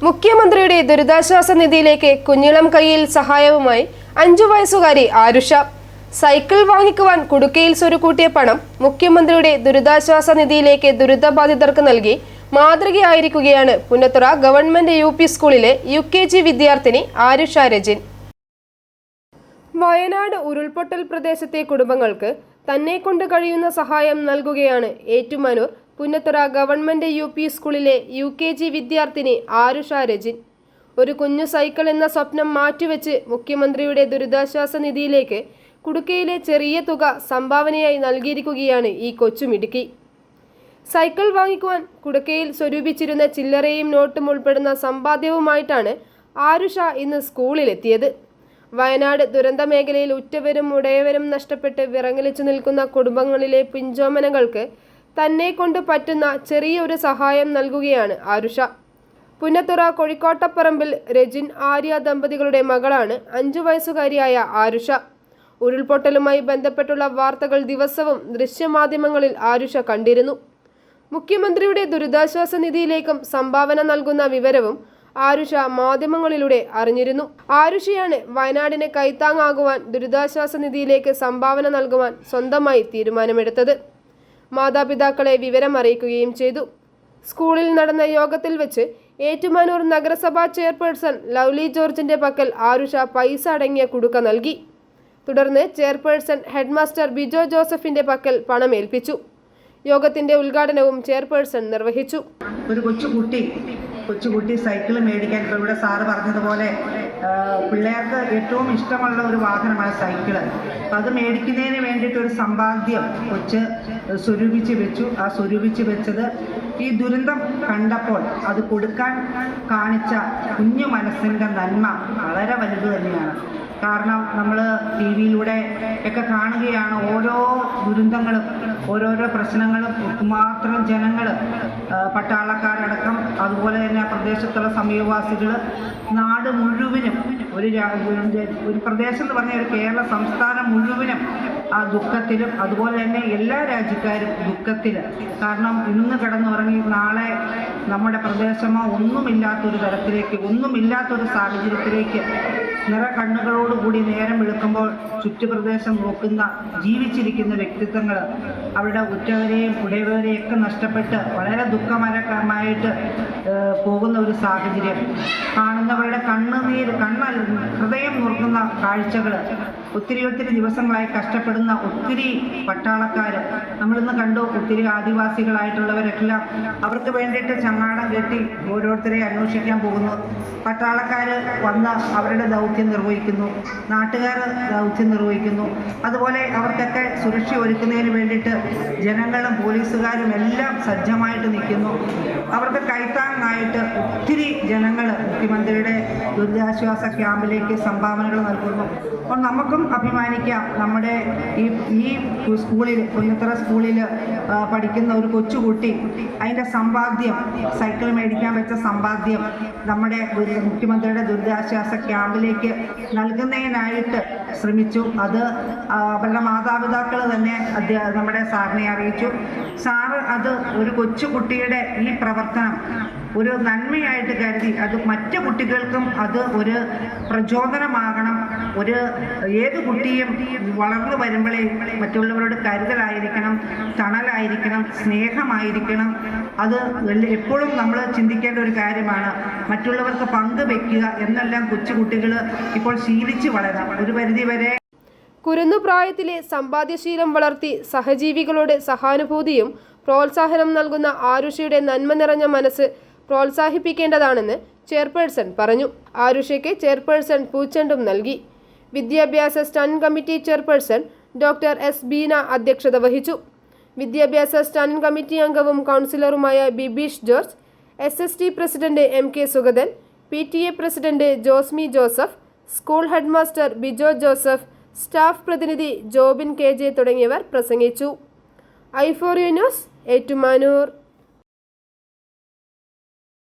മുഖ്യമന്ത്രിയുടെ ദുരിതാശ്വാസ നിധിയിലേക്ക് കുഞ്ഞിളം കൈയിൽ സഹായവുമായി 5 വയസ്സുകാരി ആരുഷ. സൈക്കിൾ വാങ്ങിക്കുവാൻ കുടുക്കയിൽ സ്വരുക്കൂട്ടിയ പണം മുഖ്യമന്ത്രിയുടെ ദുരിതാശ്വാസ നിധിയിലേക്ക് ദുരിതബാധിതർക്ക് നൽകി മാതൃകയായിരിക്കുകയാണ് പുന്നത്തുറ ഗവൺമെന്റ് UP സ്കൂളിലെ UKG വിദ്യാർത്ഥിനി ആരുഷ രജിൻ. വയനാട് ഉരുൾപൊട്ടൽ പ്രദേശത്തെ കുടുംബങ്ങൾക്ക് തന്നെക്കൊണ്ട് കഴിയുന്ന സഹായം നൽകുകയാണ് ഏറ്റുമാനൂർ പുന്നത്തുറ ഗവൺമെന്റ് UP സ്കൂളിലെ UKG വിദ്യാർത്ഥിനി ആരുഷ രജിൻ. ഒരു കുഞ്ഞു സൈക്കിൾ എന്ന സ്വപ്നം മാറ്റിവെച്ച് മുഖ്യമന്ത്രിയുടെ ദുരിതാശ്വാസ നിധിയിലേക്ക് കുടുക്കയിലെ ചെറിയ തുക സംഭാവനയായി നൽകിയിരിക്കുകയാണ് ഈ കൊച്ചുമിടുക്കി. സൈക്കിൾ വാങ്ങിക്കുവാൻ കുടുക്കയിൽ സ്വരൂപിച്ചിരുന്ന ചില്ലറയും നോട്ടും ഉൾപ്പെടുന്ന സമ്പാദ്യവുമായിട്ടാണ് ആരുഷ ഇന്ന് സ്കൂളിലെത്തിയത്. വയനാട് ദുരന്ത മേഖലയിൽ ഉറ്റവരും ഉടയവരും നഷ്ടപ്പെട്ട് വിറങ്ങലിച്ചു നിൽക്കുന്ന കുടുംബങ്ങളിലെ പിഞ്ചോമനകൾക്ക് തന്നെ കൊണ്ട് പറ്റുന്ന ചെറിയൊരു സഹായം നൽകുകയാണ് ആരുഷ. പുന്നത്തുറ കോഴിക്കോട്ടപ്പറമ്പിൽ രജിൻ ആര്യ ദമ്പതികളുടെ മകളാണ് 5 വയസ്സുകാരിയായ ആരുഷ. ഉരുൾപൊട്ടലുമായി ബന്ധപ്പെട്ടുള്ള വാർത്തകൾ ദിവസവും ദൃശ്യമാധ്യമങ്ങളിൽ ആരുഷ കണ്ടിരുന്നു. മുഖ്യമന്ത്രിയുടെ ദുരിതാശ്വാസ നിധിയിലേക്കും സംഭാവന നൽകുന്ന വിവരവും ആരുഷ മാധ്യമങ്ങളിലൂടെ അറിഞ്ഞിരുന്നു. ആരുഷയാണ് വയനാടിന് കൈത്താങ്ങാകുവാൻ ദുരിതാശ്വാസ നിധിയിലേക്ക് സംഭാവന നൽകുവാൻ സ്വന്തമായി തീരുമാനമെടുത്തത്. മാതാപിതാക്കളെ വിവരം അറിയിക്കുകയും ചെയ്തു. സ്കൂളിൽ നടന്ന യോഗത്തിൽ വെച്ച് ഏറ്റുമാനൂർ നഗരസഭാ ചെയർപേഴ്സൺ ലവ്ലി ജോർജിന്റെ പക്കൽ ആരുഷ പൈസ അടങ്ങിയ കുടുക്ക നൽകി. തുടർന്ന് ചെയർപേഴ്സൺ ഹെഡ്മാസ്റ്റർ ബിജോ ജോസഫിന്റെ പക്കൽ പണം ഏൽപ്പിച്ചു. യോഗത്തിന്റെ ഉദ്ഘാടനവും ചെയർപേഴ്സൺ നിർവഹിച്ചു. ഒരു കൊച്ചുകുട്ടി സൈക്കിൾ മേടിക്കാൻ, ഇപ്പോൾ ഇവിടെ സാറ് പറഞ്ഞതുപോലെ പിള്ളേർക്ക് ഏറ്റവും ഇഷ്ടമുള്ള ഒരു വാഹനമാണ് സൈക്കിള്. അപ്പം അത് മേടിക്കുന്നതിന് വേണ്ടിയിട്ട് ഒരു സമ്പാദ്യം കൊച്ച് സ്വരൂപിച്ച് വെച്ചു. ആ സ്വരൂപിച്ച് വെച്ചത് ഈ ദുരന്തം കണ്ടപ്പോൾ അത് കൊടുക്കാൻ കാണിച്ച കുഞ്ഞു മനസ്സിൻ്റെ നന്മ വളരെ വലുത് തന്നെയാണ്. കാരണം നമ്മൾ TV-യിലൂടെ ഒക്കെ കാണുകയാണ് ഓരോ ദുരന്തങ്ങളും ഓരോരോ പ്രശ്നങ്ങളും. മാത്രം ജനങ്ങൾ, പട്ടാളക്കാരടക്കം, അതുപോലെ തന്നെ പ്രദേശത്തുള്ള സമീപവാസികൾ, നാട് മുഴുവനും ഒരു പ്രദേശം എന്ന് പറഞ്ഞാൽ ഒരു കേരള സംസ്ഥാനം മുഴുവനും ആ ദുഃഖത്തിലും, അതുപോലെ തന്നെ എല്ലാ രാജ്യക്കാരും ദുഃഖത്തിൽ. കാരണം ഇന്ന് കിടന്നുറങ്ങി നാളെ നമ്മുടെ പ്രദേശമോ ഒന്നുമില്ലാത്തൊരു തരത്തിലേക്ക്, ഒന്നുമില്ലാത്തൊരു സാഹചര്യത്തിലേക്ക് നിറകണ്ണുകളോടുകൂടി നേരം വെളുക്കുമ്പോൾ ചുറ്റുപ്രദേശം നോക്കുന്ന ജീവിച്ചിരിക്കുന്ന വ്യക്തിത്വങ്ങൾ അവരുടെ ഉറ്റവരെയും ഉടയവരെയും ഒക്കെ നഷ്ടപ്പെട്ട് വളരെ ദുഃഖകരമായിട്ട് പോകുന്ന ഒരു സാഹചര്യം കാണുന്നവരുടെ ഹൃദയം നുറുക്കുന്ന കാഴ്ചകൾ. ഒത്തിരി ദിവസങ്ങളായി കഷ്ടപ്പെടുന്ന ഒത്തിരി പട്ടാളക്കാർ നമ്മളിന്ന് കണ്ടു. ഒത്തിരി ആദിവാസികളായിട്ടുള്ളവരെല്ലാം അവർക്ക് വേണ്ടിയിട്ട് ചങ്ങാടം കെട്ടി ഓരോരുത്തരെ അന്വേഷിക്കാൻ പോകുന്നു. പട്ടാളക്കാർ വന്ന് അവരുടെ ദൗത്യം നിർവഹിക്കുന്നു, നാട്ടുകാർ ദൗത്യം നിർവഹിക്കുന്നു. അതുപോലെ അവർക്കൊക്കെ സുരക്ഷ ഒരുക്കുന്നതിന് വേണ്ടിയിട്ട് ജനങ്ങളും പോലീസുകാരും എല്ലാം സജ്ജമായിട്ട് നിൽക്കുന്നു. അവർക്ക് കൈത്താങ്ങായിട്ട് ഒത്തിരി ജനങ്ങൾ മുഖ്യമന്ത്രിയുടെ ദുരിതാശ്വാസ ക്യാമ്പിലേക്ക് സംഭാവനകൾ നൽകുന്നു. അപ്പോൾ നമുക്കും അഭിമാനിക്കാം. നമ്മുടെ ഈ സ്കൂളിൽ, പുന്നത്തുറ സ്കൂളിൽ പഠിക്കുന്ന ഒരു കൊച്ചുകുട്ടി അതിൻ്റെ സമ്പാദ്യം, സൈക്കിൾ മേടിക്കാൻ വെച്ച സമ്പാദ്യം നമ്മുടെ മുഖ്യമന്ത്രിയുടെ ദുരിതാശ്വാസ ക്യാമ്പിലേക്ക് നൽകുന്നതിനായിട്ട് ശ്രമിച്ചു. അത് അവരുടെ മാതാപിതാക്കൾ തന്നെ നമ്മുടെ സാറിനെ അറിയിച്ചു. സാറ് അത് ഒരു കൊച്ചുകുട്ടിയുടെ ഈ പ്രവർത്തനം ഒരു നന്മയായിട്ട് കരുതി അത് മറ്റു കുട്ടികൾക്കും അത് ഒരു പ്രചോദനമാകണം. ഏത് കുട്ടിയും വളർന്നു വരുമ്പോഴേ മറ്റുള്ളവരോട് കരുതലായിരിക്കണം, തണലായിരിക്കണം, സ്നേഹമായിരിക്കണം. അത് എപ്പോഴും നമ്മൾ ചിന്തിക്കേണ്ട ഒരു കാര്യമാണ്. മറ്റുള്ളവർക്ക് പങ്കുവെക്കുക എന്നെല്ലാം കൊച്ചുകുട്ടികൾ ഇപ്പോൾ ശീലിച്ച് വളരാം ഒരു പരിധിവരെ. കുരുന്നുപ്രായത്തിലെ സമ്പാദ്യശീലം വളർത്തി സഹജീവികളോട് സഹാനുഭൂതിയും പ്രോത്സാഹനം നൽകുന്ന ആരുഷയുടെ നന്മ നിറഞ്ഞ മനസ്സ് പ്രോത്സാഹിപ്പിക്കേണ്ടതാണെന്ന് ചെയർപേഴ്സൺ പറഞ്ഞു. ആരുഷയ്ക്ക് ചെയർപേഴ്സൺ പൂച്ചെണ്ടും നൽകി. വിദ്യാഭ്യാസ standing committee chairperson doctor S. Beena അധ്യക്ഷത വഹിച്ചു. വിദ്യാഭ്യാസ സ്റ്റാൻഡിംഗ് കമ്മിറ്റി അംഗവും കൗൺസിലറുമായ Bibeesh George, SST president MK Sugathan, PTA president Josmi Joseph, school headmaster Bijo Joseph, staff പ്രതിനിധി ജോബിൻ KJ തുടങ്ങിയവർ പ്രസംഗിച്ചു. i4U news, Ettumanoor.